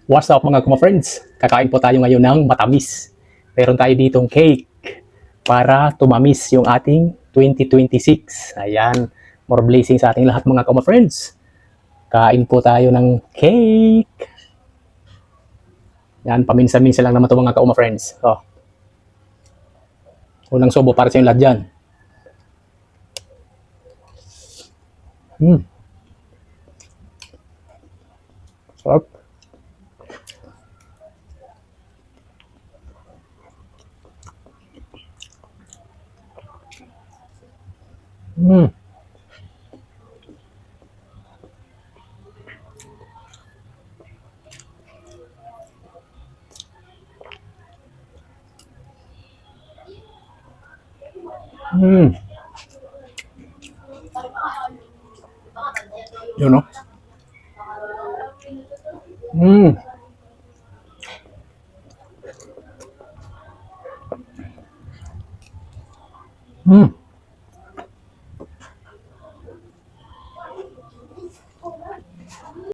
What's up mga kuma-friends? Kakain po tayo ngayon ng matamis. Meron tayo ditong cake para tumamis yung ating 2026. Ayan, more blessings sa ating lahat mga kuma-friends. Kain po tayo ng cake. Yan, paminsan-minsan lang naman ito mga kuma-friends. Oh. Unang subo para sa yung lahat dyan. Sarap. Mm. Mm. Yun, no? Mm. Mm.